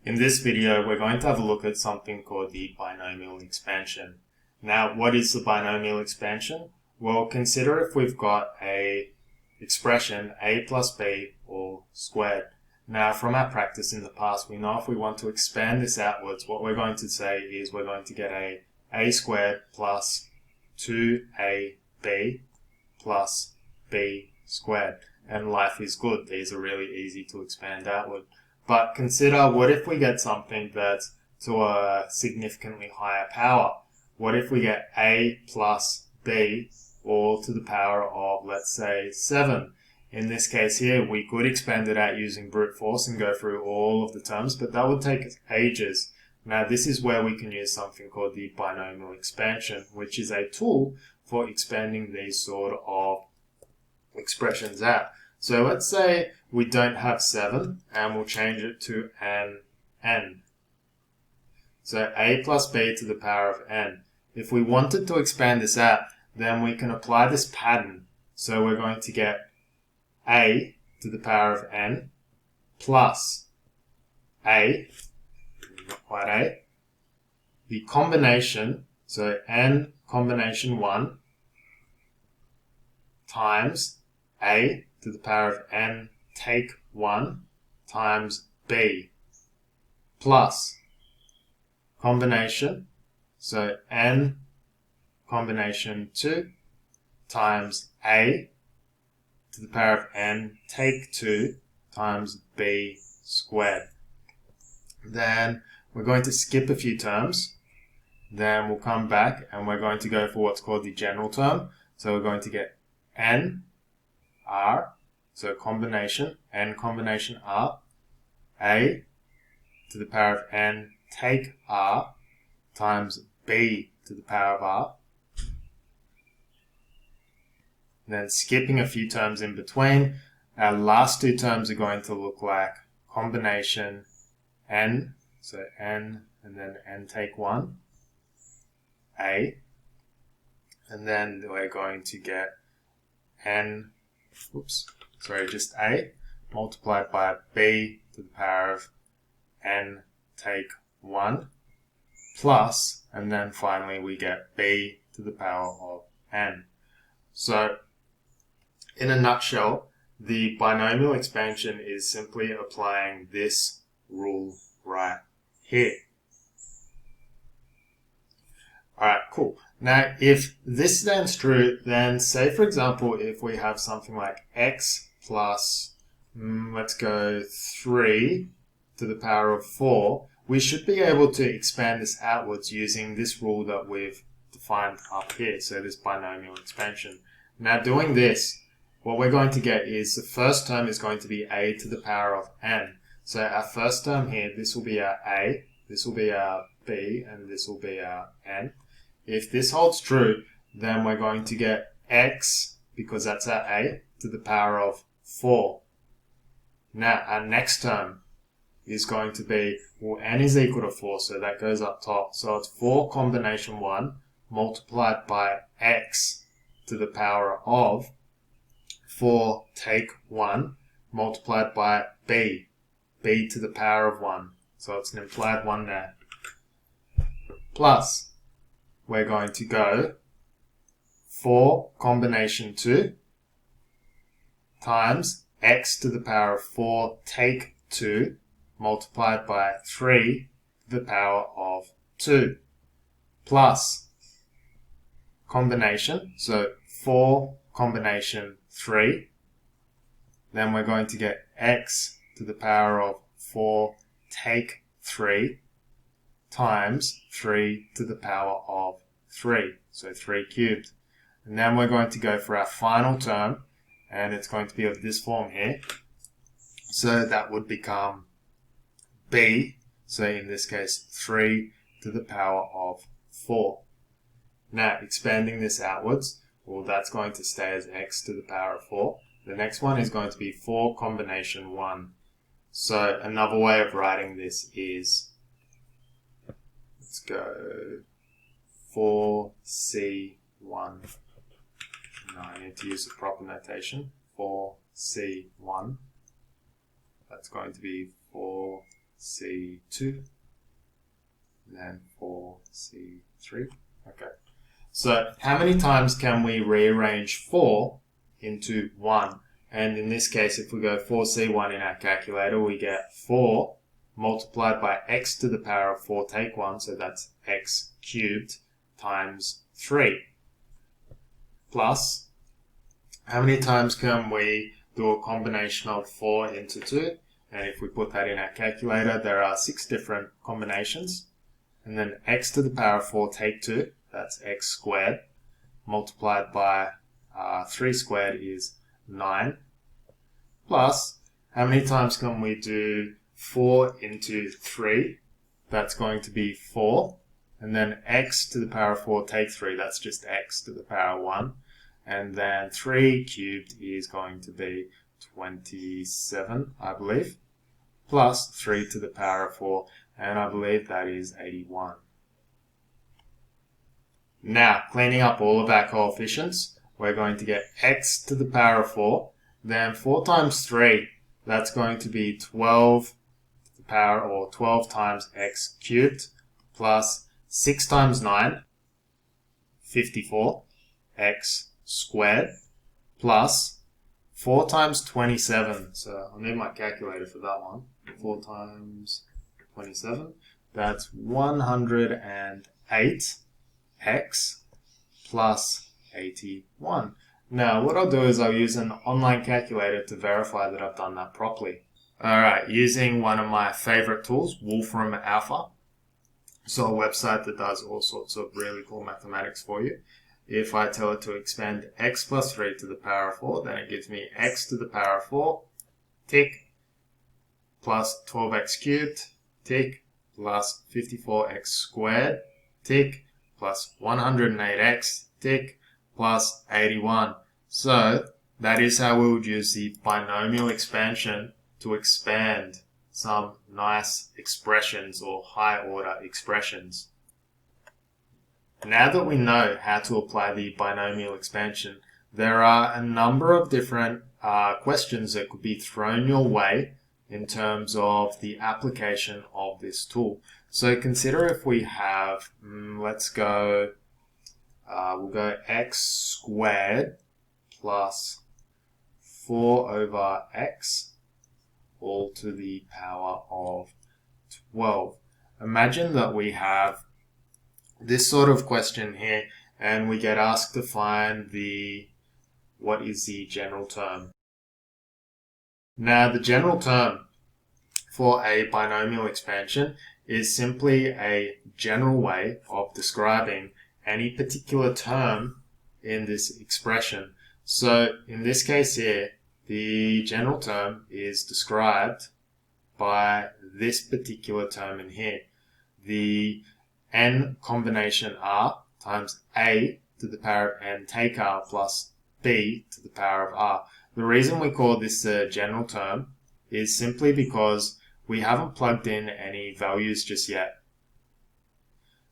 In this video, we're going to have a look at something called the binomial expansion. Now, what is the binomial expansion? Well, consider if we've got a expression a plus b all squared. Now, from our practice in the past, we know if we want to expand this outwards, what we're going to say is we're going to get a squared plus 2ab plus b squared. And life is good. These are really easy to expand outward. But consider, what if we get something that's to a significantly higher power? What if we get a plus b all to the power of, let's say, 7? In this case here, we could expand it out using brute force and go through all of the terms, but that would take ages. Now, this is where we can use something called the binomial expansion, which is a tool for expanding these sort of expressions out. So let's say we don't have 7 and we'll change it to an n. So a plus b to the power of n. If we wanted to expand this out, then we can apply this pattern. So we're going to get a to the power of n plus a, not quite a, the combination, so n combination 1 times a to the power of n take 1 times b plus combination, so n combination 2 times a to the power of n take 2 times b squared. Then we're going to skip a few terms. Then we'll come back and we're going to go for what's called the general term. So we're going to get n r, so combination, n combination r, a to the power of n take r times b to the power of r. Then skipping a few terms in between, our last two terms are going to look like combination n, so n and then n take 1, a, and then we're going to get n, just a, multiplied by b to the power of n take 1, plus, and then finally we get b to the power of n. So, in a nutshell, the binomial expansion is simply applying this rule right here. Alright, cool. Now, if this stands true, then say, for example, if we have something like x plus, let's go 3 to the power of 4, we should be able to expand this outwards using this rule that we've defined up here, so this binomial expansion. Now, doing this, what we're going to get is the first term is going to be a to the power of n. So our first term here, this will be our a, this will be our b, and this will be our n. If this holds true, then we're going to get x, because that's our a, to the power of 4. Now, our next term is going to be, well, n is equal to 4, so that goes up top. So it's 4 combination 1 multiplied by x to the power of 4 take 1 multiplied by b to the power of 1. So it's an implied 1 there. Plus, we're going to go 4 combination 2 times x to the power of 4 take 2 multiplied by 3 to the power of 2 plus combination, so 4 combination 3, then we're going to get x to the power of 4 take 3 times 3 to the power of 3, so 3 cubed. And then we're going to go for our final term, and it's going to be of this form here. So that would become b, so in this case 3 to the power of 4. Now, expanding this outwards, well, that's going to stay as x to the power of 4. The next one is going to be 4 combination 1. So another way of writing this is, let's go 4c1. Now I need to use the proper notation. 4c1. That's going to be 4 4c2, and then 4c3. Okay. So how many times can we rearrange 4 into 1? And in this case, if we go 4c1 in our calculator, we get 4 multiplied by x to the power of 4 take 1, so that's x cubed times 3. Plus, how many times can we do a combination of 4 into 2? And if we put that in our calculator, there are 6 different combinations. And then x to the power of 4 take 2, that's x squared, multiplied by 3 squared is 9. Plus, how many times can we do 4 into 3? That's going to be 4. And then x to the power of 4 take 3, that's just x to the power of 1. And then 3 cubed is going to be 27, I believe, plus 3 to the power of 4, and I believe that is 81. Now, cleaning up all of our coefficients, we're going to get x to the power of 4, then 4 times 3, that's going to be 12 to the power, or 12 times x cubed, plus 6 times 9, 54, x squared, plus 4 times 27, so I'll need my calculator for that one. 4 times 27, that's 108 x plus 81. Now what I'll do is I'll use an online calculator to verify that I've done that properly. Alright, using one of my favorite tools, Wolfram Alpha, so a website that does all sorts of really cool mathematics for you. If I tell it to expand x plus 3 to the power of 4, then it gives me x to the power of 4, tick, plus 12x cubed, tick, plus 54x squared, tick, plus 108x, tick, plus 81. So that is how we would use the binomial expansion to expand some nice expressions or high order expressions. Now that we know how to apply the binomial expansion, there are a number of different questions that could be thrown your way in terms of the application of this tool. So consider if we have, let's go, we'll go x squared plus 4 over x all to the power of 12. Imagine that we have this sort of question here, and we get asked to find what is the general term. Now, the general term for a binomial expansion is simply a general way of describing any particular term in this expression. So, in this case here, the general term is described by this particular term in here. The n combination r times a to the power of n take r plus b to the power of r. The reason we call this a general term is simply because we haven't plugged in any values just yet.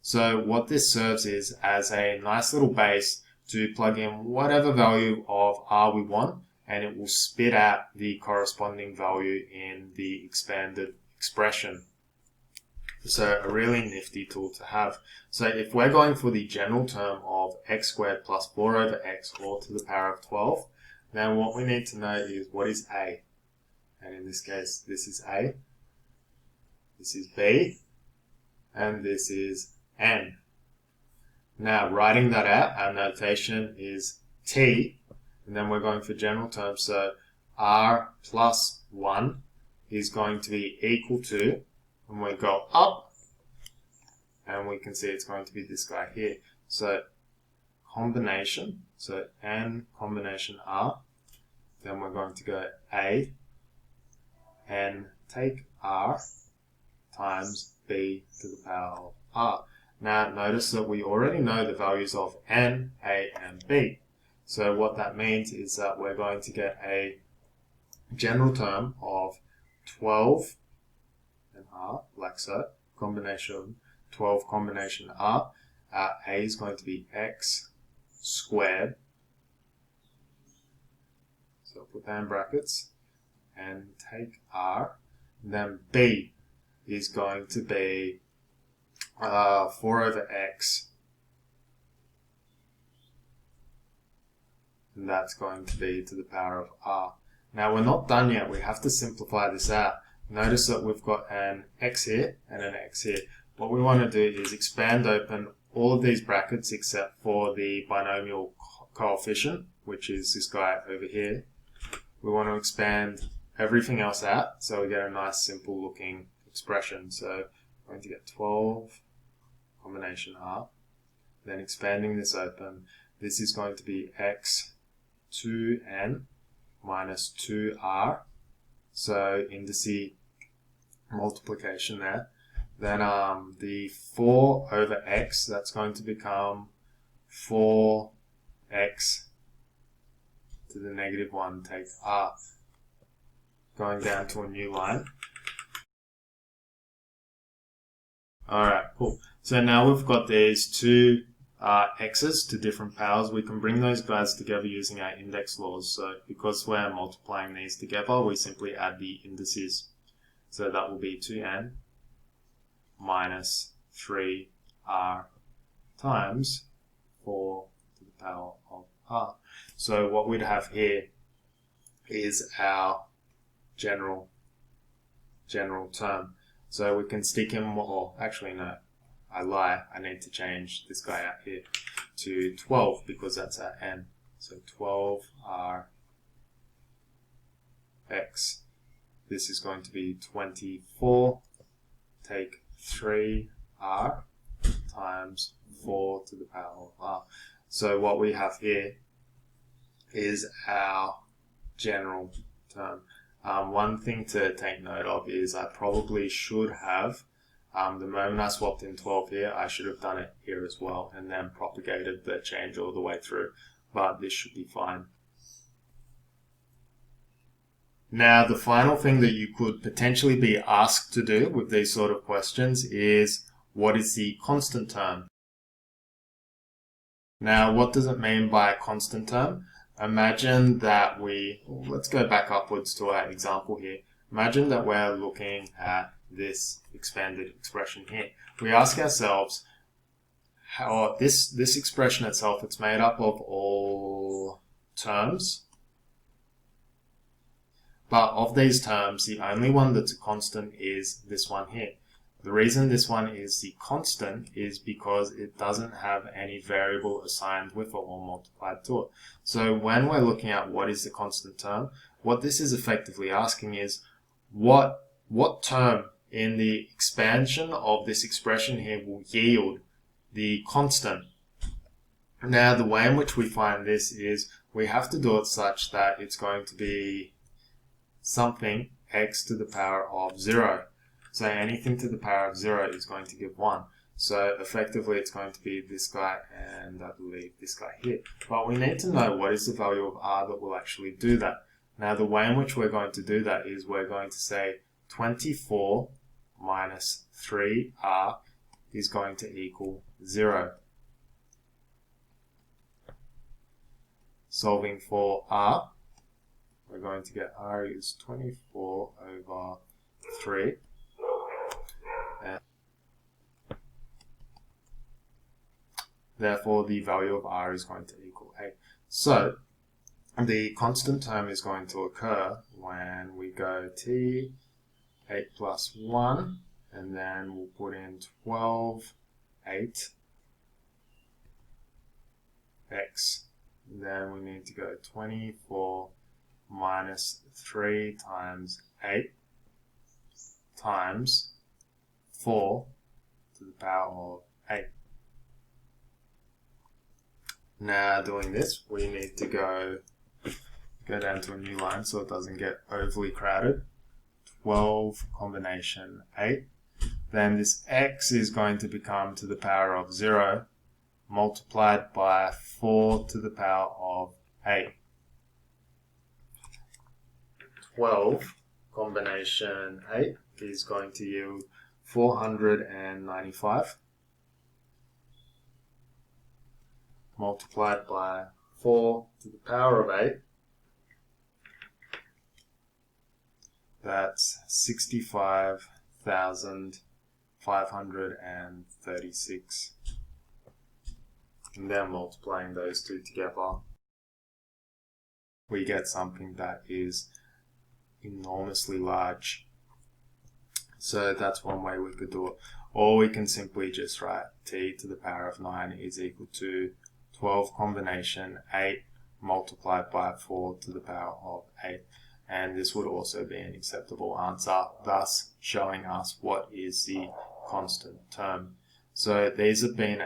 So what this serves is as a nice little base to plug in whatever value of r we want, and it will spit out the corresponding value in the expanded expression. So a really nifty tool to have. So if we're going for the general term of x squared plus 4 over x all to the power of 12, then what we need to know is what is a. And in this case, this is a, this is b, and this is n. Now writing that out, our notation is t, and then we're going for general terms. So r plus 1 is going to be equal to, and we go up, and we can see it's going to be this guy here. So combination, so n combination r, then we're going to go a, n take r, times b to the power of r. Now notice that we already know the values of n, a, and b. So what that means is that we're going to get a general term of 12 and r, like so, combination 12 combination r. A is going to be x squared. So put that in brackets and take r. Then b. is going to be 4 over x, and that's going to be to the power of r. Now we're not done yet, we have to simplify this out. Notice that we've got an x here and an x here. What we want to do is expand open all of these brackets except for the binomial coefficient, which is this guy over here. We want to expand everything else out so we get a nice simple looking expression. So we're going to get 12 combination r, then expanding this open, this is going to be x 2n minus 2r, so indices multiplication there. Then the 4 over x, that's going to become 4x to the negative 1 take r, going down to a new line. Alright, cool. So now we've got these two x's to different powers. We can bring those guys together using our index laws. So because we're multiplying these together, we simply add the indices. So that will be 2n minus 3r times 4 to the power of r. So what we'd have here is our general term. So we can stick in, or actually no, I lie, I need to change this guy out here to 12 because that's our n. So 12r x, this is going to be 24, take 3r times 4 to the power of r. So what we have here is our general term. One thing to take note of is I probably should have, the moment I swapped in 12 here, I should have done it here as well and then propagated the change all the way through, but this should be fine. Now, the final thing that you could potentially be asked to do with these sort of questions is, what is the constant term? Now, what does it mean by a constant term? Imagine that let's go back upwards to our example here. Imagine that we're looking at this expanded expression here. We ask ourselves, how this expression itself, it's made up of all terms. But of these terms, the only one that's a constant is this one here. The reason this one is the constant is because it doesn't have any variable assigned with it or multiplied to it. So when we're looking at what is the constant term, what this is effectively asking is what term in the expansion of this expression here will yield the constant. Now the way in which we find this is we have to do it such that it's going to be something x to the power of 0. So anything to the power of 0 is going to give 1. So effectively it's going to be this guy and I believe this guy here. But we need to know what is the value of r that will actually do that. Now the way in which we're going to do that is we're going to say 24 minus 3r is going to equal 0. Solving for r, we're going to get r is 24 over 3. Therefore, the value of r is going to equal 8. So, the constant term is going to occur when we go t, 8 plus 1, and then we'll put in 12, 8, x. Then we need to go 24 minus 3 times 8 times 4 to the power of 8. Now doing this, we need to go down to a new line so it doesn't get overly crowded. 12 combination 8. Then this x is going to become to the power of 0 multiplied by 4 to the power of 8. 12 combination 8 is going to yield 495 multiplied by 4 to the power of 8. That's 65 1,536. And then multiplying those two together, we get something that is enormously large. So that's one way we could do it. Or we can simply just write t to the power of 9 is equal to 12 combination 8 multiplied by 4 to the power of 8. And this would also be an acceptable answer, thus showing us what is the constant term. So these have been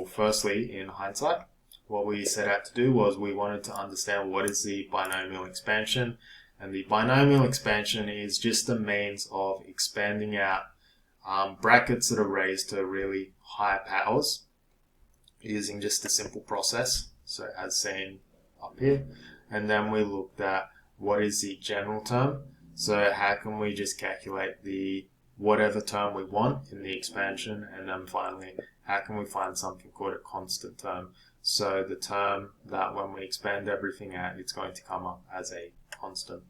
firstly, in hindsight, what we set out to do was we wanted to understand what is the binomial expansion. And the binomial expansion is just a means of expanding out brackets that are raised to really high powers using just a simple process, so as seen up here. And then we looked at what is the general term, so how can we just calculate the whatever term we want in the expansion, and then finally how can we find something called a constant term, so the term that when we expand everything out it's going to come up as a constant.